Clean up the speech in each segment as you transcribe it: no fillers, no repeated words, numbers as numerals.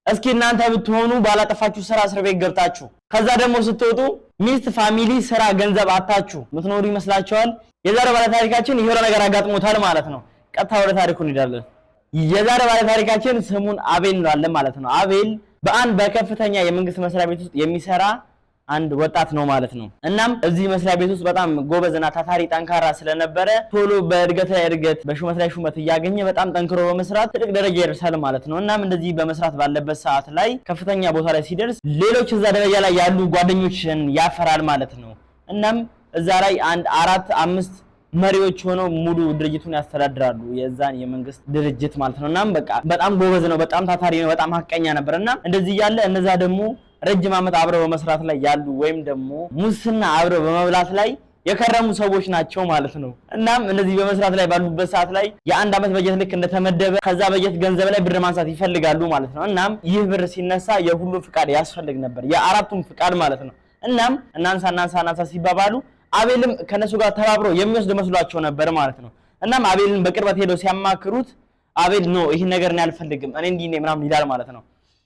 እስኪ እናንተ ብትሆኑ ባላጠፋችሁ ስራ እስር ቤት ገብታችሁ ከዛ ደግሞ ስትወጡ ሚስት ፋሚሊ ስራ ገንዘብ አጣችሁ ምትኖሩ ይመስላችኋል? የዛሬ ባለ ታሪካችን የሆነ ነገር አጋጥሞታል ማለት ነው። ቀጥታ ወደ ታሪኩ እንሄዳለን። የዛሬ ባለ ታሪካችን ስሙን አቤል እንላለን ማለት ነው። አቤል በአንድ በከፍተኛ የመንግስት መስሪያ ቤት ውስጥ የሚሰራ አንድ ወጣት ነው ማለት ነው። እናም እዚህ መስሪያ ቤት ውስጥ በጣም ጎበዝና ታታሪ ጠንካራ ስለነበረ ቶሎ በእድገት ላይ እድገት በሹመት ላይ ሹመት እያገኘ በጣም ጠንክሮ በመስራት ትልቅ ደረጃ ይደርሳል ማለት ነው። እናም እንደዚህ በመስራት ባለበት ሰዓት ላይ ከፍተኛ ቦታ ላይ ሲደርስ ሌሎች እዛ ደረጃ ላይ ያሉ ጓደኞችን ያፈራል ማለት ነው። እናም እዛ ላይ አንድ 4-5 መሪዎች ሆነው ሙሉ ድርጅቱን ያስተዳድራሉ የዛን የመንግስት ድርጅት ማለት ነው። እናም በቃ በጣም ጎበዝ ነው፣ በጣም ታታሪ ነው፣ በጣም ሀቀኛ ነበርና እንደዚህ ያለ እነዛ ደግሞ ረጅም ዓመት አብረው በመስራት ላይ ያሉ ወይም ደግሞ ሙስና አብረው በመብላት ላይ የከረሙ ሰዎች ናቸው ማለት ነው። እናም እነዚህ በመስራት ላይ ባሉበት ሰዓት ላይ የአንድ ዓመት በጀት ልክ እንደተመደበ ከዛ በጀት ገንዘብ ላይ ብር ማንሳት ይፈልጋሉ ማለት ነው። እናም ይህ ብር ሲነሳ የሁሉም ፍቃድ ያስፈልግ ነበር፣ የአራቱም ፍቃድ ማለት ነው። እናም እናንሳ ሲባባሉ አቤልም ከነሱ ጋር ተባብሮ የሚወስድ መስሏቸው ነበር ማለት ነው። እናም አቤልን በቅርበት ሄደው ሲያማክሩት አቤል ነው ይሄን ነገር እኔ አልፈልግም እኔ እንዲህ ነኝ ምናምን ይላል ማለት ነው።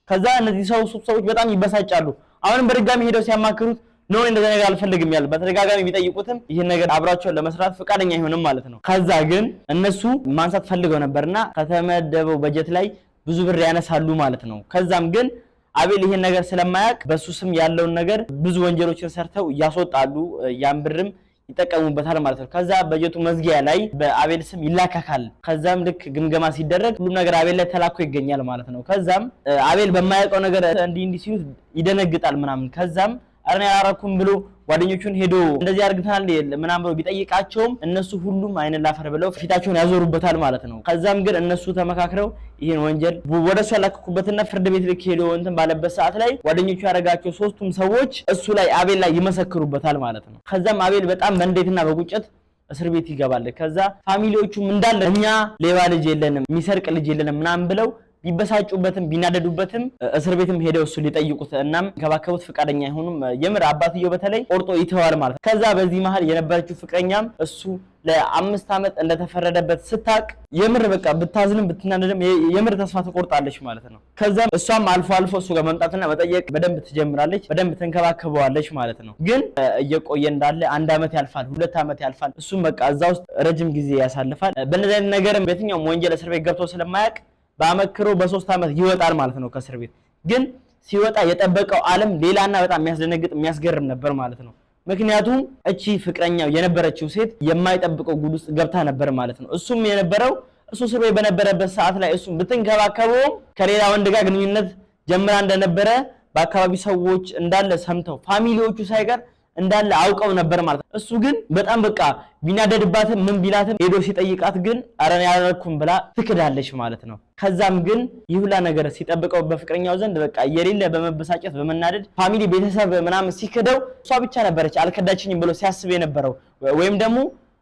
ከዛ እነዚህ ሰዎች በጣም ይበሳጫሉ። አሁንም በድጋሚ ሄደው ሲያማክሩት ነው እንደዛ ነገር አልፈልግም ያለ በተደጋጋሚ ቢጠይቁትም ይሄን ነገር አብራቸው ለመስራት ፍቃደኛ አይሆንም ማለት ነው። ከዛ ግን እነሱ ማንሳት ፈልገው ነበርና ከተመደበው በጀት ላይ ብዙ ብር ያነሳሉ ማለት ነው። ከዛም ግን አቤል ይሄን ነገር ስለማያውቅ በሱ ስም ያለውን ነገር ብዙ ወንጀሎችን ሰርተው ያስወጣሉ፣ ያን ብርም ይጠቀሙበታል ማለት ነው። ከዛ በጀቱ መዝጊያ ላይ በአቤል ስም ይላካካል። ከዛም ልክ ግምገማ ሲደረግ ሁሉ ነገር አቤል ላይ ተላኮ ይገኛል ማለት ነው። ከዛም አቤል በማያውቀው ነገር እንዲህ ሲሉት ይደነግጣል ምናምን። ከዛም አረን ያላረኩም ብሎ ጓደኞቹን ሄዶ እንደዚህ አርግተናል ምናምን ብሎ ቢጠይቃቸውም እነሱ ሁሉም አይነ ላፈር ብለው ፊታቸውን ያዞሩበታል ማለት ነው። ከዛም ግን እነሱ ተመካክረው ይሄን ወንጀል ወደሱ ያላከኩበትና ፍርድ ቤት ልክ ሄዶ እንትን ባለበት ሰዓት ላይ ጓደኞቹ ያረጋቸው ሶስቱም ሰዎች እሱ ላይ አቤል ላይ ይመሰክሩበታል ማለት ነው። ከዛም አቤል በጣም በንዴትና በቁጭት እስር ቤት ይገባል። ከዛ ፋሚሊዎቹም እንዳለ እኛ ሌባ ልጅ የለንም የሚሰርቅ ልጅ የለንም ምናምን ብለው ቢበሳጩበትም ቢናደዱበትም እስር ቤትም ሄደው እሱ ሊጠይቁት እናም ከባከቡት ፍቃደኛ አይሆኑም። የምር አባትየው በተለይ ቆርጦ ይተዋል ማለት ነው። ከዛ በዚህ መሃል የነበረችው ፍቅረኛም እሱ ለ5 ዓመት እንደተፈረደበት ስታቅ የምር በቃ ብታዝንም ብትናደድም የምር ተስፋ ተቆርጣለች ማለት ነው። ከዛም እሷም አልፎ እሱ ጋር መምጣትና መጠየቅ በደንብ ትጀምራለች፣ በደንብ ትንከባከበዋለች ማለት ነው። ግን እየቆየ እንዳለ 1 ዓመት ያልፋል፣ 2 ዓመት ያልፋል። እሱም በቃ እዛ ውስጥ ረጅም ጊዜ ያሳልፋል። በእነዚህ አይነት ነገርም የትኛውም ወንጀል እስር ቤት ገብቶ ስለማያውቅ ባመክሮ በ3 ዓመት ይወጣል ማለት ነው ከእስር ቤት። ግን ሲወጣ የጠበቀው ዓለም ሌላና በጣም የሚያስደነግጥ የሚያስገርም ነበር ማለት ነው። ምክንያቱም እቺ ፍቅረኛው የነበረችው ሴት የማይጠብቀው ጉድ ውስጥ ገብታ ነበር ማለት ነው። እሱም የነበረው እሱ እስር ቤት በነበረበት ሰዓት ላይ እሱ ብትንከባከበው ከሌላ ወንድ ጋር ግንኙነት ጀምራ እንደነበረ በአካባቢ ሰዎች እንዳለ ሰምተው ፋሚሊዎቹ ሳይቀር እንዳለ አውቀው ነበር ማለት ነው። እሱ ግን በጣም በቃ ቢናደድባትም ምን ቢላትም ሄዶ ሲጠይቃት ግን አረን ያላረኩም ብላ ትክዳለች ማለት ነው። ከዛም ግን ይሁላ ነገር ሲጠብቀው በፍቅረኛው ዘንድ በቃ የሌለ በመበሳጨት በመናደድ ፋሚሊ ቤተሰብ ምናምን ሲክደው እሷ ብቻ ነበረች አልከዳችኝም ብሎ ሲያስብ የነበረው ወይም ደግሞ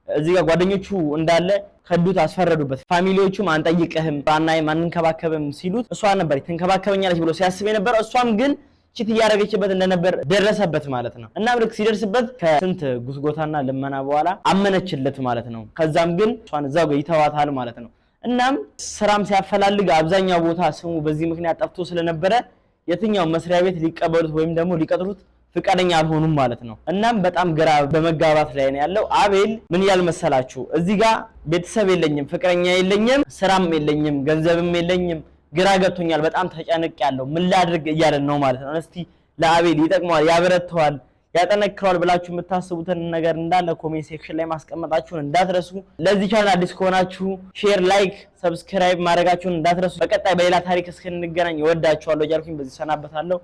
እዚህ ጋር ጓደኞቹ እንዳለ ከዱት አስፈረዱበት። ፋሚሊዎቹም አንጠይቅህም ባናይ ማንንከባከብም ሲሉት እሷ ነበር ትንከባከበኛለች ብሎ ሲያስብ የነበረው እሷም ግን ቺት ያረገችበት እንደነበር ደረሰበት ማለት ነው። እና ልክ ሲደርስበት ከስንት ጉስጎታና ልመና በኋላ አመነችለት ማለት ነው። ከዛም ግን እሷን እዛው ጋር ይተዋታል ማለት ነው። እናም ስራም ሲያፈላልግ አብዛኛው ቦታ ስሙ በዚህ ምክንያት ጠፍቶ ስለነበረ የትኛው መስሪያ ቤት ሊቀበሉት ወይም ደግሞ ሊቀጥሩት ፍቃደኛ አልሆኑም ማለት ነው። እናም በጣም ግራ በመጋባት ላይ ነው ያለው አቤል። ምን ያህል መሰላችሁ እዚህ ጋር ቤተሰብ የለኝም፣ ፍቅረኛ የለኝም፣ ስራም የለኝም፣ ገንዘብም የለኝም፣ ግራ ገብቶኛል፣ በጣም ተጨንቄያለሁ፣ ምን ላድርግ እያለ ነው ማለት ነው። እስቲ ለአቤል ይጠቅመዋል፣ ያበረታዋል፣ ያጠነክረዋል ብላችሁ የምታስቡትን ነገር እንዳለ ኮሜንት ሴክሽን ላይ ማስቀመጣችሁን እንዳትረሱ። ለዚህ ቻናል አዲስ ከሆናችሁ ሼር፣ ላይክ፣ ሰብስክራይብ ማድረጋችሁን እንዳትረሱ። በቀጣይ በሌላ ታሪክ እስክንገናኝ እወዳችኋለሁ እያልኩኝ በዚህ ሰናበታለሁ።